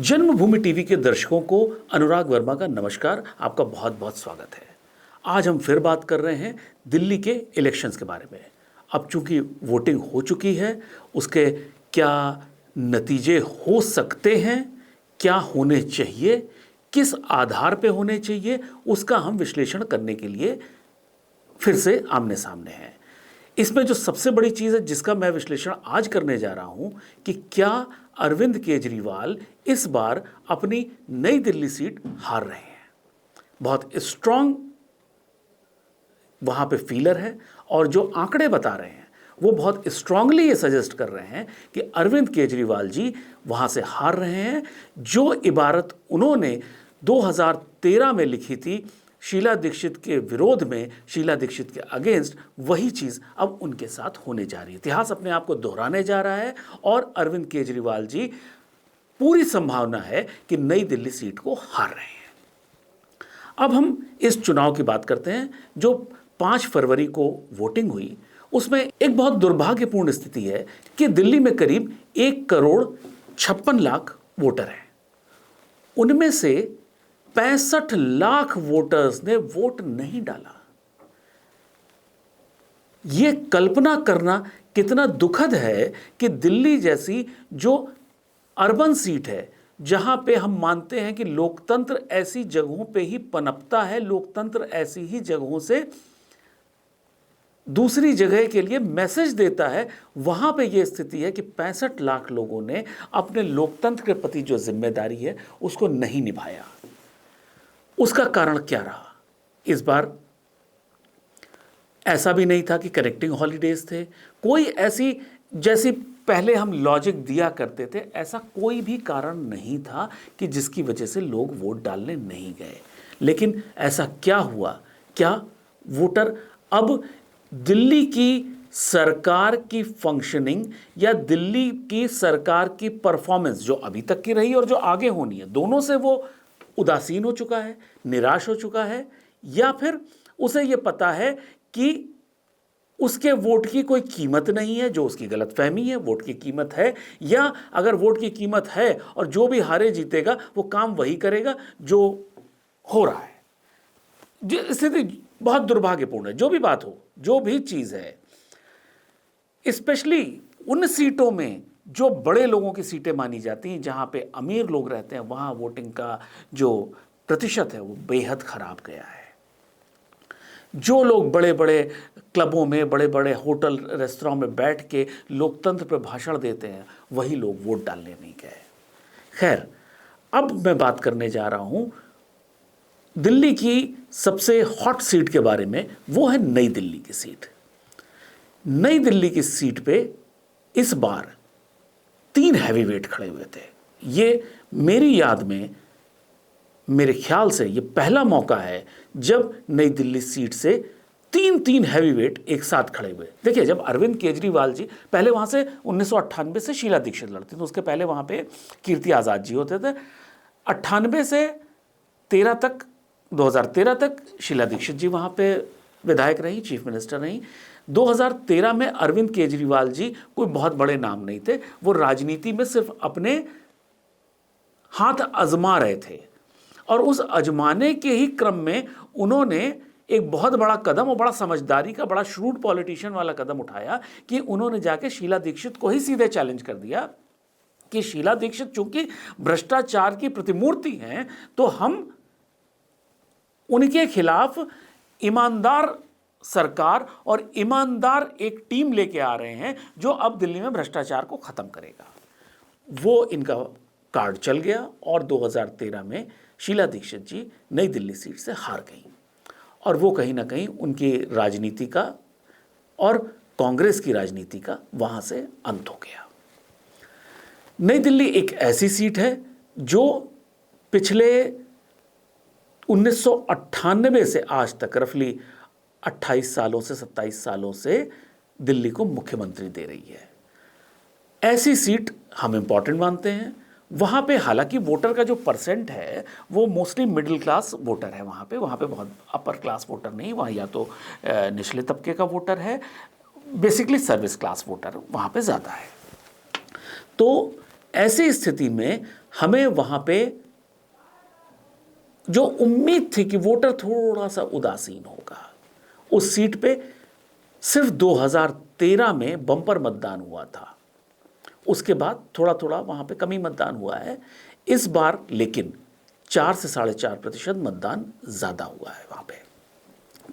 जन्मभूमि TV के दर्शकों को अनुराग वर्मा का नमस्कार। आपका बहुत बहुत स्वागत है। आज हम फिर बात कर रहे हैं दिल्ली के इलेक्शंस के बारे में। अब चूंकि वोटिंग हो चुकी है, उसके क्या नतीजे हो सकते हैं, क्या होने चाहिए, किस आधार पे होने चाहिए, उसका हम विश्लेषण करने के लिए फिर से आमने सामने हैं। इसमें जो सबसे बड़ी चीज़ है जिसका मैं विश्लेषण आज करने जा रहा हूं कि क्या अरविंद केजरीवाल इस बार अपनी नई दिल्ली सीट हार रहे हैं। बहुत स्ट्रांग वहां पे फीलर है और जो आंकड़े बता रहे हैं वो बहुत स्ट्रांगली ये सजेस्ट कर रहे हैं कि अरविंद केजरीवाल जी वहां से हार रहे हैं। जो इबारत उन्होंने 2013 में लिखी थी शीला दीक्षित के विरोध में, शीला दीक्षित के अगेंस्ट, वही चीज़ अब उनके साथ होने जा रही है। इतिहास अपने आप को दोहराने जा रहा है और अरविंद केजरीवाल जी पूरी संभावना है कि नई दिल्ली सीट को हार रहे हैं। अब हम इस चुनाव की बात करते हैं जो 5 फरवरी को वोटिंग हुई। उसमें एक बहुत दुर्भाग्यपूर्ण स्थिति है कि दिल्ली में करीब 1,56,00,000 वोटर हैं। उनमें से 65 लाख वोटर्स ने वोट नहीं डाला। यह कल्पना करना कितना दुखद है कि दिल्ली जैसी जो अर्बन सीट है, जहां पे हम मानते हैं कि लोकतंत्र ऐसी जगहों पे ही पनपता है, लोकतंत्र ऐसी ही जगहों से दूसरी जगह के लिए मैसेज देता है, वहां पे यह स्थिति है कि 65 लाख लोगों ने अपने लोकतंत्र के प्रति जो जिम्मेदारी है उसको नहीं निभाया। उसका कारण क्या रहा? इस बार ऐसा भी नहीं था कि कनेक्टिंग हॉलीडेज थे, कोई ऐसी जैसी पहले हम लॉजिक दिया करते थे, ऐसा कोई भी कारण नहीं था कि जिसकी वजह से लोग वोट डालने नहीं गए। लेकिन ऐसा क्या हुआ? क्या वोटर अब दिल्ली की सरकार की फंक्शनिंग या दिल्ली की सरकार की परफॉर्मेंस जो अभी तक की रही और जो आगे होनी है, दोनों से वो उदासीन हो चुका है, निराश हो चुका है, या फिर उसे ये पता है कि उसके वोट की कोई कीमत नहीं है, जो उसकी गलतफहमी है, वोट की कीमत है, या अगर वोट की कीमत है और जो भी हारे जीतेगा वो काम वही करेगा जो हो रहा है। स्थिति बहुत दुर्भाग्यपूर्ण है। जो भी बात हो, जो भी चीज है, स्पेशली उन सीटों में जो बड़े लोगों की सीटें मानी जाती हैं, जहां पे अमीर लोग रहते हैं, वहां वोटिंग का जो प्रतिशत है वो बेहद खराब गया है। जो लोग बड़े बड़े क्लबों में, बड़े बड़े होटल रेस्तरां में बैठ के लोकतंत्र पर भाषण देते हैं, वही लोग वोट डालने नहीं गए। खैर, अब मैं बात करने जा रहा हूं दिल्ली की सबसे हॉट सीट के बारे में। वो है नई दिल्ली की सीट। नई दिल्ली की सीट पे इस बार 3 हैवीवेट खड़े हुए थे। ये मेरी याद में, मेरे ख्याल से ये पहला मौका है जब नई दिल्ली सीट से 3 हैवीवेट एक साथ खड़े हुए। देखिए, जब अरविंद केजरीवाल जी पहले वहां से 1998 से शीला दीक्षित लड़ती थी, उसके पहले वहां पे कीर्ति आजाद जी होते थे। 98 से 13 तक, 2013 तक शीला दीक्षित जी वहां पे विधायक रही, चीफ मिनिस्टर रही। 2013 में अरविंद केजरीवाल जी कोई बहुत बड़े नाम नहीं थे, वो राजनीति में सिर्फ अपने हाथ आजमा रहे थे और उस अजमाने के ही क्रम में उन्होंने एक बहुत बड़ा कदम और बड़ा समझदारी का, बड़ा श्रूड पॉलिटिशियन वाला कदम उठाया कि उन्होंने जाके शीला दीक्षित को ही सीधे चैलेंज कर दिया कि शीला दीक्षित चूंकि भ्रष्टाचार की प्रतिमूर्ति हैं, तो हम उनके खिलाफ ईमानदार सरकार और ईमानदार एक टीम लेके आ रहे हैं जो अब दिल्ली में भ्रष्टाचार को खत्म करेगा। वो इनका कार्ड चल गया और 2013 में शीला दीक्षित जी नई दिल्ली सीट से हार गई और वो कहीं ना कहीं उनकी राजनीति का और कांग्रेस की राजनीति का वहां से अंत हो गया। नई दिल्ली एक ऐसी सीट है जो पिछले 1998 से आज तक रफली 28 सालों से 27 सालों से दिल्ली को मुख्यमंत्री दे रही है। ऐसी सीट हम इंपॉर्टेंट मानते हैं। वहाँ पे हालांकि वोटर का जो परसेंट है वो मोस्टली मिडिल क्लास वोटर है। वहाँ पे बहुत अपर क्लास वोटर नहीं, वहाँ या तो निचले तबके का वोटर है, बेसिकली सर्विस क्लास वोटर वहाँ पे ज़्यादा है। तो ऐसी स्थिति में हमें वहां पे जो उम्मीद थी कि वोटर थोड़ा सा उदासीन होगा, उस सीट पे सिर्फ 2013 में बम्पर मतदान हुआ था, उसके बाद थोड़ा थोड़ा वहां पे कमी मतदान हुआ है। इस बार लेकिन 4 से 4.5% मतदान ज्यादा हुआ है वहां पे,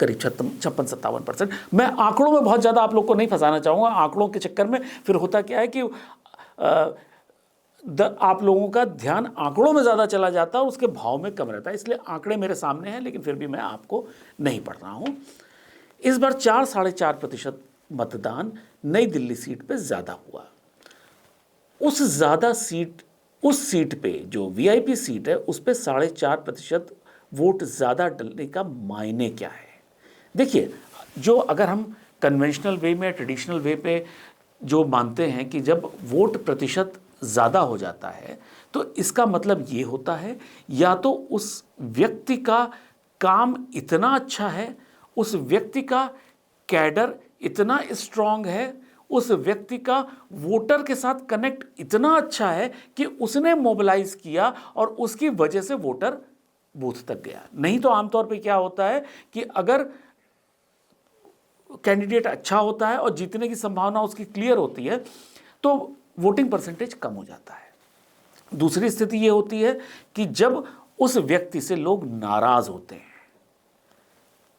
करीब 56-57%। मैं आंकड़ों में बहुत ज्यादा आप लोग को नहीं फंसाना चाहूंगा, आंकड़ों के चक्कर में फिर होता क्या है कि आप लोगों का ध्यान आंकड़ों में ज़्यादा चला जाता है और उसके भाव में कम रहता है, इसलिए आंकड़े मेरे सामने हैं लेकिन फिर भी मैं आपको नहीं पढ़ रहा हूं। इस बार 4-4.5% मतदान नई दिल्ली सीट पे ज़्यादा हुआ। उस सीट पे जो वीआईपी सीट है उस पे 4.5% वोट ज़्यादा डलने का मायने क्या है? देखिए, जो अगर हम कन्वेंशनल वे में, ट्रेडिशनल वे पे जो मानते हैं कि जब वोट प्रतिशत ज़्यादा हो जाता है तो इसका मतलब ये होता है या तो उस व्यक्ति का काम इतना अच्छा है, उस व्यक्ति का कैडर इतना स्ट्रांग है, उस व्यक्ति का वोटर के साथ कनेक्ट इतना अच्छा है कि उसने मोबिलाइज किया और उसकी वजह से वोटर बूथ तक गया। नहीं तो आमतौर पे क्या होता है कि अगर कैंडिडेट अच्छा होता है और जीतने की संभावना उसकी क्लियर होती है तो वोटिंग परसेंटेज कम हो जाता है। दूसरी स्थिति यह होती है कि जब उस व्यक्ति से लोग नाराज होते हैं,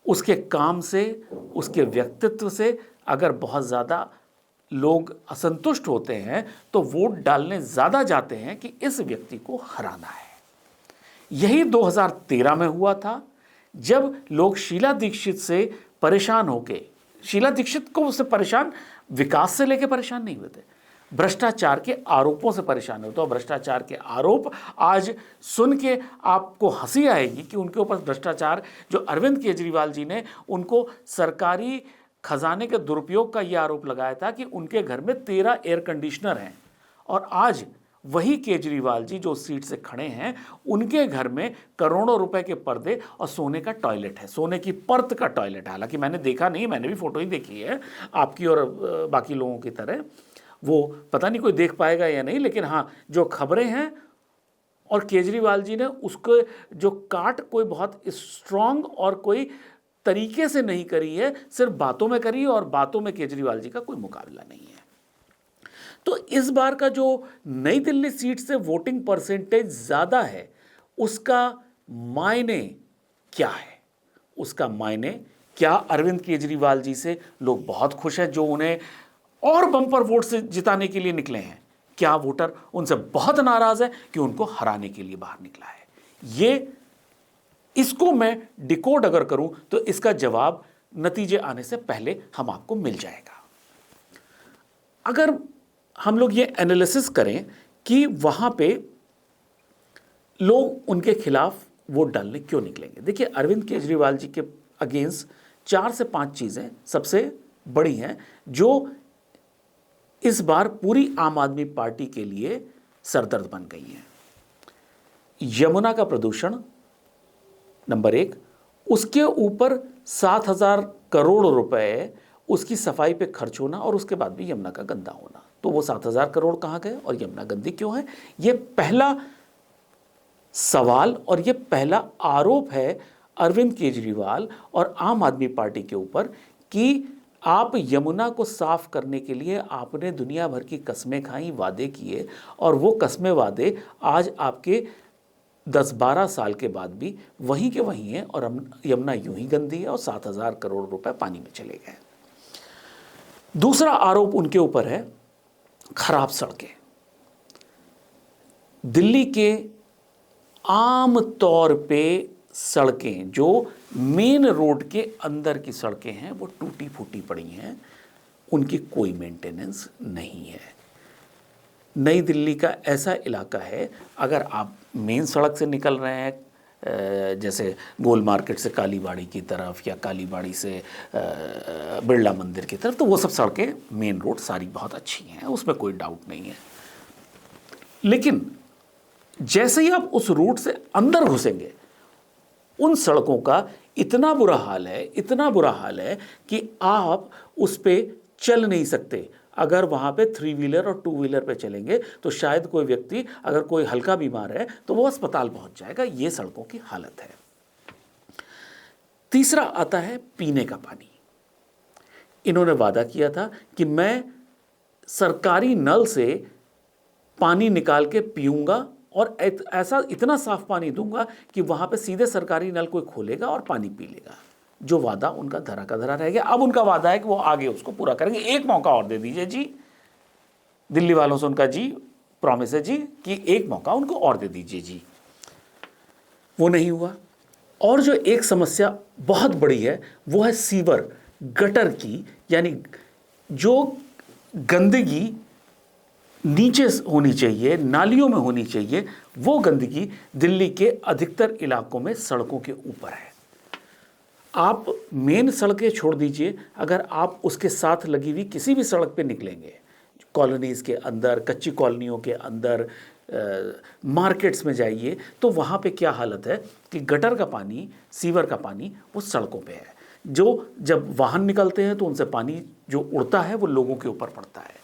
उसके काम से, उसके व्यक्तित्व से अगर बहुत ज़्यादा लोग असंतुष्ट होते हैं तो वोट डालने ज़्यादा जाते हैं कि इस व्यक्ति को हराना है। यही 2013 में हुआ था जब लोग शीला दीक्षित से परेशान होके, शीला दीक्षित को उससे परेशान, विकास से लेके परेशान नहीं हुए थे, भ्रष्टाचार के आरोपों से परेशान होते। और भ्रष्टाचार के आरोप आज सुन के आपको हंसी आएगी कि उनके ऊपर भ्रष्टाचार, जो अरविंद केजरीवाल जी ने उनको सरकारी खजाने के दुरुपयोग का यह आरोप लगाया था कि उनके घर में 13 एयर कंडीशनर हैं, और आज वही केजरीवाल जी जो सीट से खड़े हैं उनके घर में करोड़ों रुपए के पर्दे और सोने का टॉयलेट है, सोने की परत का टॉयलेट है। हालांकि मैंने देखा नहीं, मैंने भी फोटो ही देखी है आपकी और बाकी लोगों की तरह, वो पता नहीं कोई देख पाएगा या नहीं, लेकिन हाँ जो खबरें हैं, और केजरीवाल जी ने उसको जो काट कोई बहुत स्ट्रांग और कोई तरीके से नहीं करी है, सिर्फ बातों में करी है, और बातों में केजरीवाल जी का कोई मुकाबला नहीं है। तो इस बार का जो नई दिल्ली सीट से वोटिंग परसेंटेज ज़्यादा है उसका मायने क्या है? उसका मायने क्या अरविंद केजरीवाल जी से लोग बहुत खुश हैं जो उन्हें और बम्पर वोट से जिताने के लिए निकले हैं? क्या वोटर उनसे बहुत नाराज है कि उनको हराने के लिए बाहर निकला है? इसको मैं डिकोड अगर करूं तो इसका जवाब नतीजे आने से पहले हम आपको मिल जाएगा। अगर हम लोग ये एनालिसिस करें कि वहां पे लोग उनके खिलाफ वोट डालने क्यों निकलेंगे, देखिए अरविंद केजरीवाल जी के अगेंस्ट 4 से 5 चीजें सबसे बड़ी हैं जो इस बार पूरी आम आदमी पार्टी के लिए सरदर्द बन गई हैं। यमुना का प्रदूषण नंबर 1, उसके ऊपर 7,000 करोड़ रुपए उसकी सफाई पे खर्च होना और उसके बाद भी यमुना का गंदा होना। तो वो 7,000 करोड़ कहाँ गए और यमुना गंदी क्यों है? ये पहला सवाल और ये पहला आरोप है अरविंद केजरीवाल और आम आदमी पार्टी के ऊपर कि आप यमुना को साफ करने के लिए आपने दुनिया भर की कस्में खाई, वादे किए, और वो कस्में वादे आज आपके 10-12 साल के बाद भी वहीं के वहीं हैं और यमुना यूं ही गंदी है और 7,000 करोड़ रुपए पानी में चले गए। दूसरा आरोप उनके ऊपर है खराब सड़कें। दिल्ली के आम तौर पे सड़कें जो मेन रोड के अंदर की सड़कें हैं वो टूटी फूटी पड़ी हैं, उनकी कोई मेंटेनेंस नहीं है। नई दिल्ली का ऐसा इलाका है, अगर आप मेन सड़क से निकल रहे हैं जैसे गोल मार्केट से कालीबाड़ी की तरफ या कालीबाड़ी से बिरला मंदिर की तरफ, तो वो सब सड़कें मेन रोड सारी बहुत अच्छी हैं, उसमें कोई डाउट नहीं है। लेकिन जैसे ही आप उस रूट से अंदर घुसेंगे उन सड़कों का इतना बुरा हाल है, इतना बुरा हाल है कि आप उस पे चल नहीं सकते। अगर वहाँ पे 3 व्हीलर और 2 व्हीलर पे चलेंगे तो शायद कोई व्यक्ति अगर कोई हल्का बीमार है तो वो अस्पताल पहुँच जाएगा। ये सड़कों की हालत है। तीसरा आता है पीने का पानी। इन्होंने वादा किया था कि मैं सरकारी नल से पानी निकाल के पीऊंगा और ऐसा इतना साफ पानी दूंगा कि वहाँ पे सीधे सरकारी नल कोई खोलेगा और पानी पी लेगा। जो वादा उनका धरा का धरा रह गया। अब उनका वादा है कि वो आगे उसको पूरा करेंगे। एक मौका और दे दीजिए जी, दिल्ली वालों से उनका जी प्रॉमिस है जी कि एक मौका उनको और दे दीजिए जी। वो नहीं हुआ। और जो एक समस्या बहुत बड़ी है वो है सीवर, गटर की, यानी जो गंदगी नीचे होनी चाहिए, नालियों में होनी चाहिए, वो गंदगी दिल्ली के अधिकतर इलाकों में सड़कों के ऊपर है। आप मेन सड़कें छोड़ दीजिए, अगर आप उसके साथ लगी हुई किसी भी सड़क पे निकलेंगे, कॉलोनीज़ के अंदर, कच्ची कॉलोनियों के अंदर, मार्केट्स में जाइए, तो वहाँ पे क्या हालत है कि गटर का पानी, सीवर का पानी वो सड़कों पे है। जो जब वाहन निकलते हैं तो उनसे पानी जो उड़ता है वो लोगों के ऊपर पड़ता है।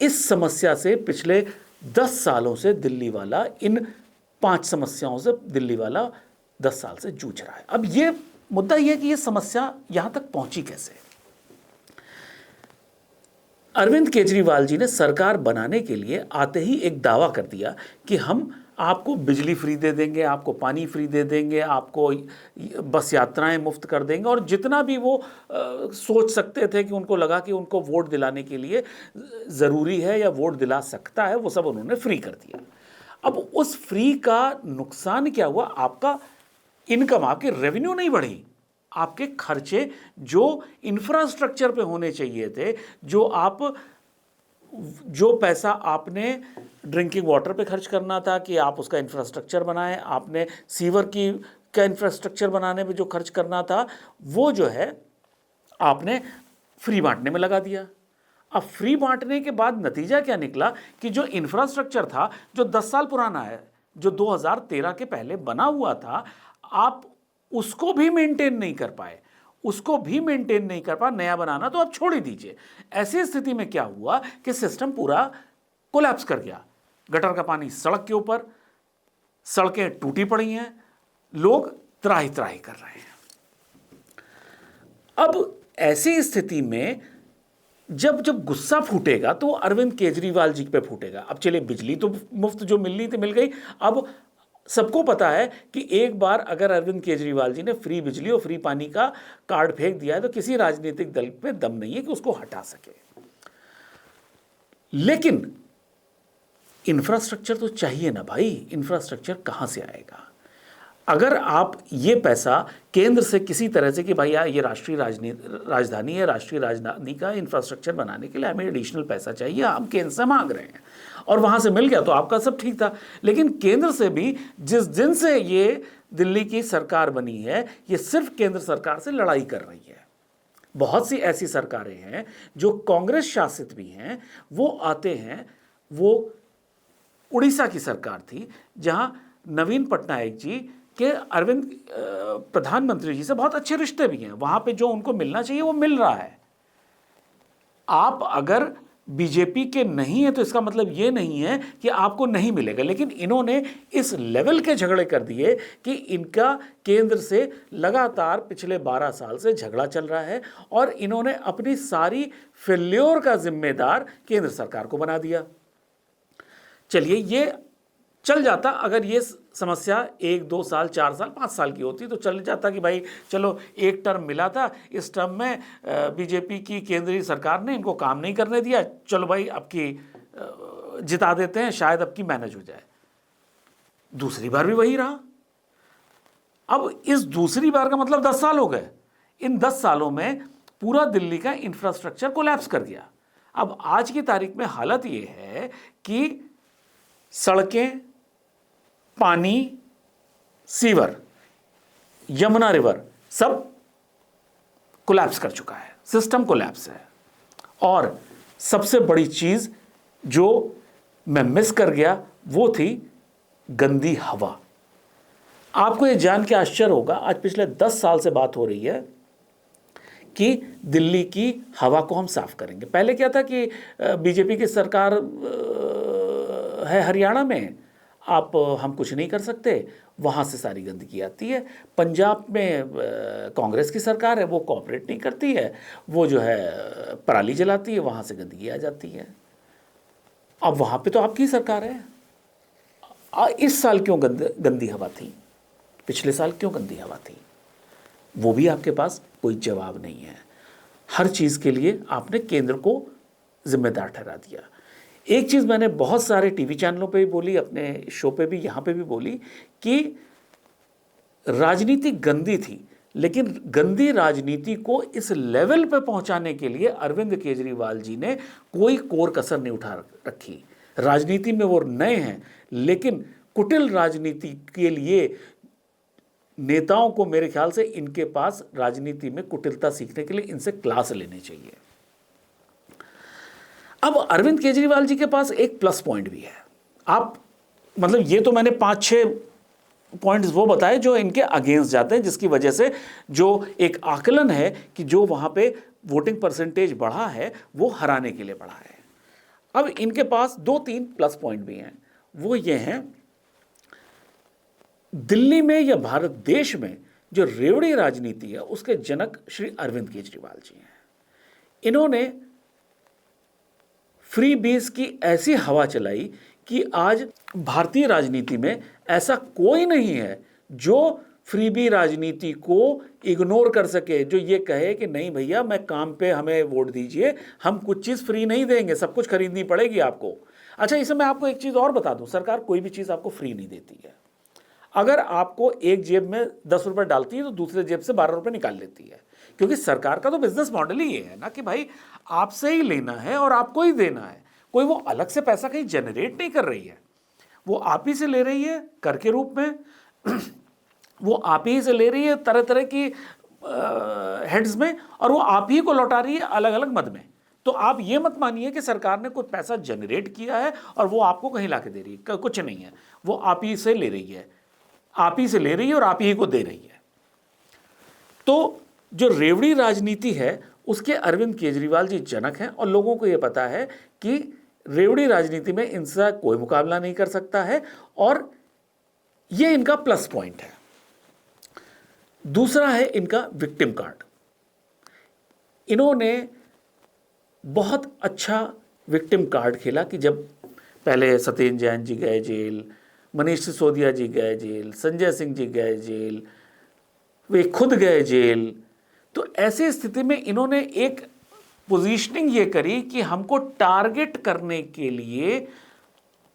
इस समस्या से पिछले 10 सालों से दिल्ली वाला, इन 5 समस्याओं से दिल्ली वाला 10 साल से जूझ रहा है। अब ये मुद्दा यह है कि ये समस्या यहां तक पहुंची कैसे। अरविंद केजरीवाल जी ने सरकार बनाने के लिए आते ही एक दावा कर दिया कि हम आपको बिजली फ्री दे देंगे, आपको पानी फ्री दे देंगे, आपको बस यात्राएं मुफ्त कर देंगे, और जितना भी वो सोच सकते थे कि उनको लगा कि उनको वोट दिलाने के लिए ज़रूरी है या वोट दिला सकता है, वो सब उन्होंने फ्री कर दिया। अब उस फ्री का नुकसान क्या हुआ? आपका इनकम, आपकी रेवेन्यू नहीं बढ़ी, आपके खर्चे जो इंफ्रास्ट्रक्चर पे होने चाहिए थे, जो पैसा आपने ड्रिंकिंग वाटर पे खर्च करना था कि आप उसका इंफ्रास्ट्रक्चर बनाएं, आपने सीवर का इंफ्रास्ट्रक्चर बनाने में जो खर्च करना था, वो जो है आपने फ्री बांटने में लगा दिया। अब फ्री बांटने के बाद नतीजा क्या निकला कि जो इंफ्रास्ट्रक्चर था, जो 10 साल पुराना है, जो 2013 के पहले बना हुआ था, आप उसको भी मेंटेन नहीं कर पाए, नया बनाना तो आप छोड़ ही दीजिए। ऐसी स्थिति में क्या हुआ कि सिस्टम पूरा कोलैप्स कर गया। गटर का पानी सड़क के ऊपर, सड़कें टूटी पड़ी हैं, लोग त्राही त्राही कर रहे हैं। अब ऐसी स्थिति में जब गुस्सा फूटेगा तो अरविंद केजरीवाल जी पे फूटेगा। अब चलिए, बिजली तो मुफ्त जो मिलनी थी मिल गई। अब सबको पता है कि एक बार अगर अरविंद केजरीवाल जी ने फ्री बिजली और फ्री पानी का कार्ड फेंक दिया है तो किसी राजनीतिक दल पे दम नहीं है कि उसको हटा सके। लेकिन इंफ्रास्ट्रक्चर तो चाहिए ना भाई। इंफ्रास्ट्रक्चर कहां से आएगा? अगर आप ये पैसा केंद्र से किसी तरह से कि भाई ये राष्ट्रीय राजधानी है, राष्ट्रीय राजधानी का इंफ्रास्ट्रक्चर बनाने के लिए हमें एडिशनल पैसा चाहिए, हम केंद्र से मांग रहे हैं, और वहां से मिल गया तो आपका सब ठीक था। लेकिन केंद्र से भी जिस दिन से ये दिल्ली की सरकार बनी है, ये सिर्फ केंद्र सरकार से लड़ाई कर रही है। बहुत सी ऐसी सरकारें हैं जो कांग्रेस शासित भी हैं, वो आते हैं। वो उड़ीसा की सरकार थी जहां नवीन पटनायक जी के अरविंद प्रधानमंत्री जी से बहुत अच्छे रिश्ते भी हैं, वहां पे जो उनको मिलना चाहिए वो मिल रहा है। आप अगर बीजेपी के नहीं है तो इसका मतलब ये नहीं है कि आपको नहीं मिलेगा। लेकिन इन्होंने इस लेवल के झगड़े कर दिए कि इनका केंद्र से लगातार पिछले 12 साल से झगड़ा चल रहा है, और इन्होंने अपनी सारी फेल्योर का जिम्मेदार केंद्र सरकार को बना दिया। चलिए, ये चल जाता अगर ये समस्या 1, 2 साल, 4 साल, 5 साल की होती तो चल जाता कि भाई चलो एक टर्म मिला था, इस टर्म में बीजेपी की केंद्रीय सरकार ने इनको काम नहीं करने दिया, चलो भाई अब की जिता देते हैं, शायद अब की मैनेज हो जाए। दूसरी बार भी वही रहा। अब इस दूसरी बार का मतलब 10 साल हो गए। इन 10 सालों में पूरा दिल्ली का इंफ्रास्ट्रक्चर कोलैप्स कर गया। अब आज की तारीख में हालत ये है कि सड़कें, पानी, सीवर, यमुना रिवर सब कोलैप्स कर चुका है, सिस्टम कोलैप्स है। और सबसे बड़ी चीज जो मैं मिस कर गया वो थी गंदी हवा। आपको ये जान के आश्चर्य होगा, आज पिछले 10 साल से बात हो रही है कि दिल्ली की हवा को हम साफ करेंगे। पहले क्या था कि बीजेपी की सरकार है हरियाणा में, आप हम कुछ नहीं कर सकते, वहाँ से सारी गंदगी आती है। पंजाब में कांग्रेस की सरकार है, वो कोऑपरेट नहीं करती है, वो जो है पराली जलाती है, वहाँ से गंदगी आ जाती है। अब वहाँ पे तो आपकी सरकार है। इस साल क्यों गंदी हवा थी, पिछले साल क्यों गंदी हवा थी, वो भी आपके पास कोई जवाब नहीं है। हर चीज़ के लिए आपने केंद्र को जिम्मेदार ठहरा दिया। एक चीज़ मैंने बहुत सारे टीवी चैनलों पे भी बोली, अपने शो पे भी, यहाँ पे भी बोली कि राजनीति गंदी थी, लेकिन गंदी राजनीति को इस लेवल पे पहुंचाने के लिए अरविंद केजरीवाल जी ने कोई कोर कसर नहीं उठा रखी। राजनीति में वो नए हैं, लेकिन कुटिल राजनीति के लिए नेताओं को, मेरे ख्याल से इनके पास राजनीति में कुटिलता सीखने के लिए इनसे क्लास लेने चाहिए। अब अरविंद केजरीवाल जी के पास एक प्लस पॉइंट भी है। आप मतलब ये तो मैंने 5-6 पॉइंट्स वो बताए जो इनके अगेंस्ट जाते हैं, जिसकी वजह से जो एक आकलन है कि जो वहां पे वोटिंग परसेंटेज बढ़ा है वो हराने के लिए बढ़ा है। अब इनके पास 2-3 प्लस पॉइंट भी हैं। वो ये हैं, दिल्ली में या भारत देश में जो रेवड़ी राजनीति है उसके जनक श्री अरविंद केजरीवाल जी हैं। इन्होंने फ्री बीज की ऐसी हवा चलाई कि आज भारतीय राजनीति में ऐसा कोई नहीं है जो फ्री बी राजनीति को इग्नोर कर सके, जो ये कहे कि नहीं भैया मैं काम पे हमें वोट दीजिए, हम कुछ चीज़ फ्री नहीं देंगे, सब कुछ खरीदनी पड़ेगी आपको। अच्छा, इसमें मैं आपको एक चीज़ और बता दूं, सरकार कोई भी चीज़ आपको फ्री नहीं देती है। अगर आपको एक जेब में 10 रुपये डालती है तो दूसरे जेब से 12 रुपये निकाल लेती है, क्योंकि सरकार का तो बिजनेस मॉडल ही ये है ना कि भाई आपसे ही लेना है और आपको ही देना है। कोई वो अलग से पैसा कहीं जनरेट नहीं कर रही है, वो आप ही से ले रही है कर के रूप में वो आप ही से ले रही है तरह तरह की हेड्स में, और वो आप ही को लौटा रही है अलग अलग मद में। तो आप ये मत मानिए कि सरकार ने कुछ पैसा जनरेट किया है और वो आपको कहीं ला के दे रही है, कुछ नहीं है, वो आप ही से ले रही है, आप ही से ले रही है और आप ही को दे रही है। तो जो रेवड़ी राजनीति है उसके अरविंद केजरीवाल जी जनक हैं, और लोगों को यह पता है कि रेवड़ी राजनीति में इनसे कोई मुकाबला नहीं कर सकता है, और यह इनका प्लस पॉइंट है। दूसरा है इनका विक्टिम कार्ड। इन्होंने बहुत अच्छा विक्टिम कार्ड खेला कि जब पहले सत्येंद्र जैन जी गए जेल, मनीष सिसोदिया जी गए जेल, संजय सिंह जी गए जेल, वे खुद गए जेल, तो ऐसी स्थिति में इन्होंने एक पोजीशनिंग ये करी कि हमको टारगेट करने के लिए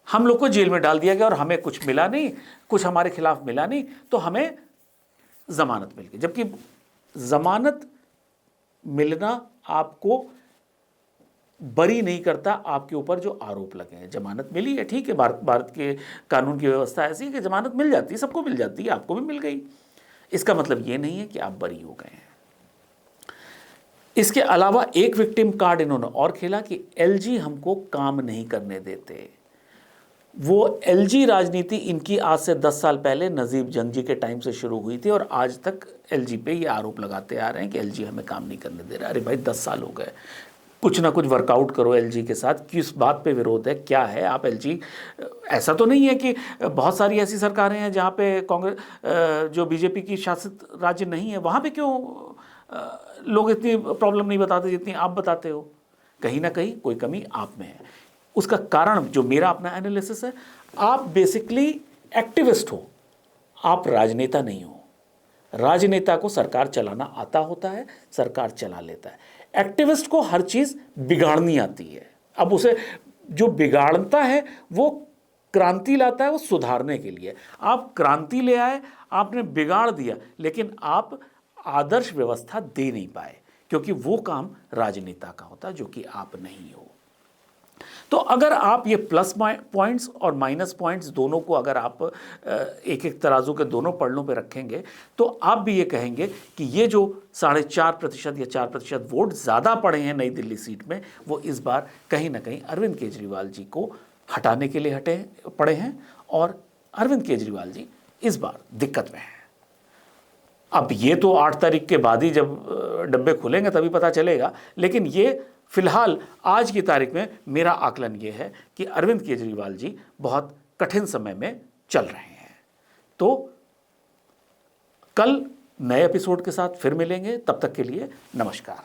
हम लोग को जेल में डाल दिया गया और हमें कुछ मिला नहीं, कुछ हमारे खिलाफ मिला नहीं, तो हमें जमानत मिल गई। जबकि जमानत मिलना आपको बरी नहीं करता आपके ऊपर जो आरोप लगे हैं। जमानत मिली है, ठीक है, भारत के कानून की व्यवस्था ऐसी है कि जमानत मिल जाती है, सबको मिल जाती है, आपको भी मिल गई। इसका मतलब ये नहीं है कि आप बरी हो गए हैं। इसके अलावा एक विक्टिम कार्ड इन्होंने और खेला कि एलजी हमको काम नहीं करने देते। वो एलजी राजनीति इनकी आज से 10 साल पहले नजीब जंग जी के टाइम से शुरू हुई थी, और आज तक एलजी पे ये आरोप लगाते आ रहे हैं कि एलजी हमें काम नहीं करने दे रहा। अरे भाई 10 साल हो गए, कुछ ना कुछ वर्कआउट करो एलजी के साथ, किस बात पे विरोध है, क्या है आप एलजी। ऐसा तो नहीं है कि बहुत सारी ऐसी सरकारें हैं जहाँ पे कांग्रेस जो बीजेपी की शासित राज्य नहीं है, वहाँ पे क्यों लोग इतनी प्रॉब्लम नहीं बताते जितनी आप बताते हो। कहीं ना कहीं कोई कमी आप में है। उसका कारण जो मेरा अपना एनालिसिस है, आप बेसिकली एक्टिविस्ट हो, आप राजनेता नहीं हो। राजनेता को सरकार चलाना आता होता है, सरकार चला लेता है। एक्टिविस्ट को हर चीज़ बिगाड़नी आती है। अब उसे जो बिगाड़ता है वो क्रांति लाता है, वो सुधारने के लिए। आप क्रांति ले आए, आपने बिगाड़ दिया, लेकिन आप आदर्श व्यवस्था दे नहीं पाए, क्योंकि वो काम राजनेता का होता है जो कि आप नहीं हो। तो अगर आप ये प्लस पॉइंट्स और माइनस पॉइंट्स दोनों को अगर आप एक एक तराजू के दोनों पलड़ों पे रखेंगे, तो आप भी ये कहेंगे कि ये जो 4.5% या 4% वोट ज़्यादा पड़े हैं नई दिल्ली सीट में, वो इस बार कहीं ना कहीं अरविंद केजरीवाल जी को हटाने के लिए पड़े हैं, और अरविंद केजरीवाल जी इस बार दिक्कत में हैं। अब ये तो 8 तारीख के बाद ही जब डब्बे खुलेंगे तभी पता चलेगा, लेकिन ये फिलहाल आज की तारीख में मेरा आकलन ये है कि अरविंद केजरीवाल जी बहुत कठिन समय में चल रहे हैं। तो कल नए एपिसोड के साथ फिर मिलेंगे, तब तक के लिए नमस्कार।